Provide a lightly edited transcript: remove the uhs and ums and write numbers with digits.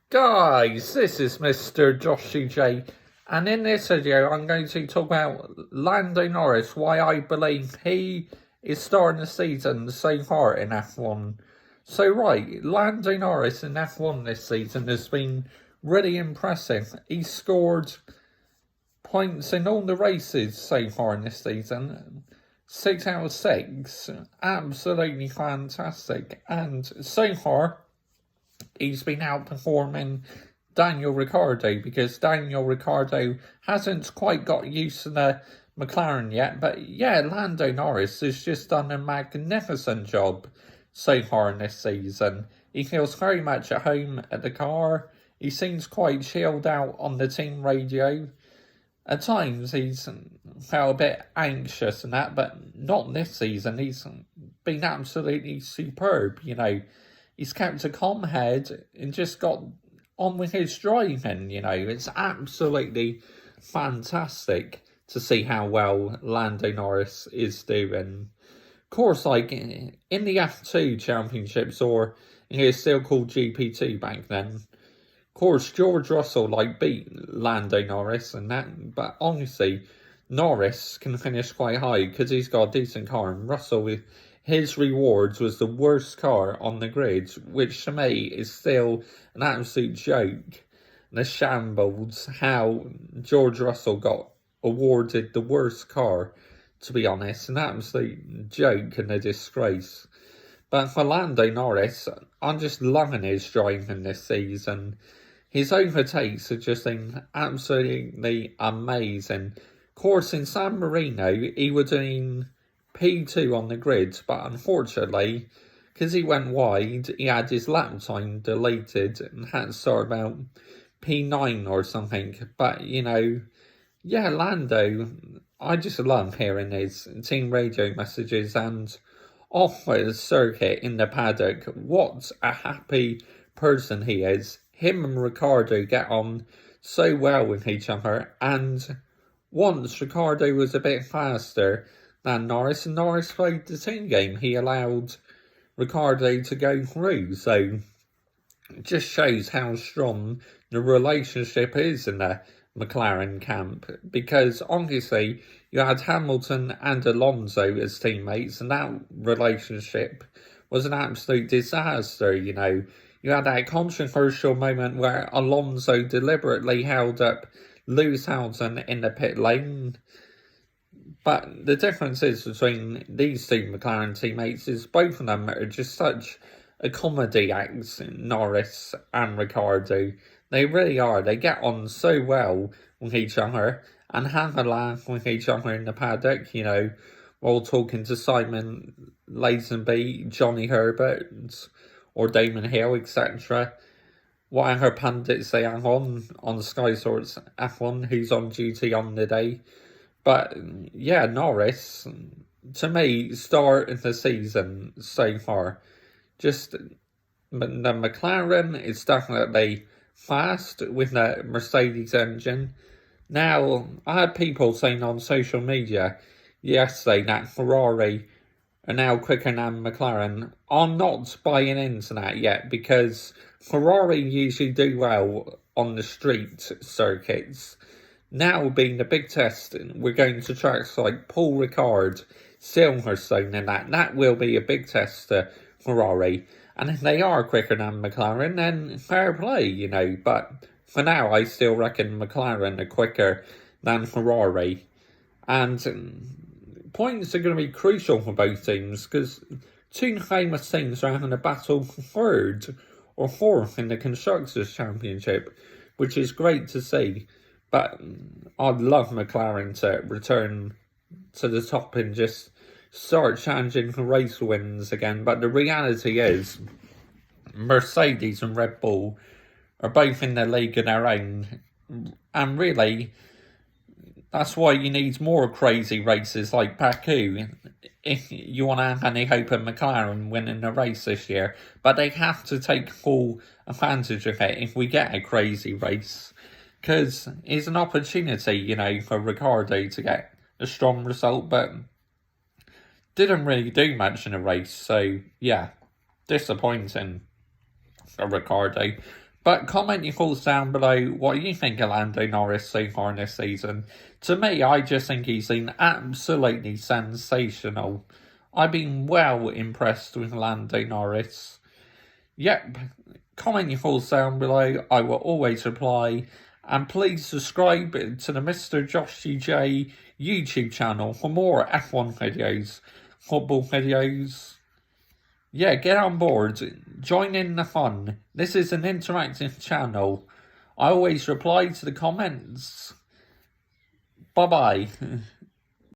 Guys, this is Mr. Joshy J, and in this video I'm going to talk about Lando Norris, why I believe he is starting the season so far in F1. So right, Lando Norris in F1 this season has been really impressive. He scored points in all the races so far in this season. 6 out of 6, absolutely fantastic, and so far he's been outperforming Daniel Ricciardo because Daniel Ricciardo hasn't quite got used to the McLaren yet. But yeah, Lando Norris has just done a magnificent job so far in this season. He feels very much at home at the car. He seems quite chilled out on the team radio. At times he's felt a bit anxious and that, but not this season. He's been absolutely superb, He's kept a calm head and just got on with his driving, It's absolutely fantastic to see how well Lando Norris is doing. Of course, like in the F2 championships, or it was still called GP2 back then, of course, George Russell beat Lando Norris and that, but honestly, Norris can finish quite high because he's got a decent car, and Russell, his rewards was the worst car on the grid, which to me is still an absolute joke. The shambles how George Russell got awarded the worst car, to be honest, an absolute joke and a disgrace. But for Lando Norris, I'm just loving his driving this season. His overtakes have just been absolutely amazing. Of course, in San Marino, he was doing P2 on the grid, but unfortunately, because he went wide, he had his lap time deleted and had to start about P9 or something. But, yeah, Lando, I just love hearing his team radio messages and off the circuit in the paddock. What a happy person he is. Him and Ricciardo get on so well with each other, and once Ricciardo was a bit faster than Norris, and Norris played the team game, he allowed Ricciardo to go through. So it just shows how strong the relationship is in the McLaren camp, because obviously you had Hamilton and Alonso as teammates, and that relationship was an absolute disaster. You had that controversial moment where Alonso deliberately held up Lewis Hamilton in the pit lane. But the difference is between these two McLaren teammates is both of them are just such a comedy acts, Norris and Ricciardo. They really are. They get on so well with each other and have a laugh with each other in the paddock, while talking to Simon Lazenby, Johnny Herbert, or Damon Hill, etc. Whatever pundits they have on Sky Sports F1, who's on duty on the day. But yeah, Norris, to me, start of the season so far. Just the McLaren is definitely fast with the Mercedes engine. Now, I had people saying on social media yesterday that Ferrari are now quicker than McLaren. I'm not buying into that yet, because Ferrari usually do well on the street circuits. Now being the big test, we're going to tracks like Paul Ricard, Silverstone and that will be a big test to Ferrari. And if they are quicker than McLaren, then fair play, But for now, I still reckon McLaren are quicker than Ferrari. And points are going to be crucial for both teams, because two famous teams are having a battle for third or fourth in the Constructors' Championship, which is great to see. But I'd love McLaren to return to the top and just start challenging for race wins again. But the reality is, Mercedes and Red Bull are both in the league of their own. And really, that's why you need more crazy races like Baku if you want to have any hope of McLaren winning the race this year. But they have to take full advantage of it if we get a crazy race, because it's an opportunity, for Ricciardo to get a strong result, but didn't really do much in the race. So, yeah, disappointing for Ricciardo. But comment your thoughts down below what you think of Lando Norris so far in this season. To me, I just think he's been absolutely sensational. I've been well impressed with Lando Norris. Yep, comment your thoughts down below. I will always reply. And please subscribe to the Mr. Joshy J YouTube channel for more F1 videos, football videos. Yeah, get on board. Join in the fun. This is an interactive channel. I always reply to the comments. Bye-bye.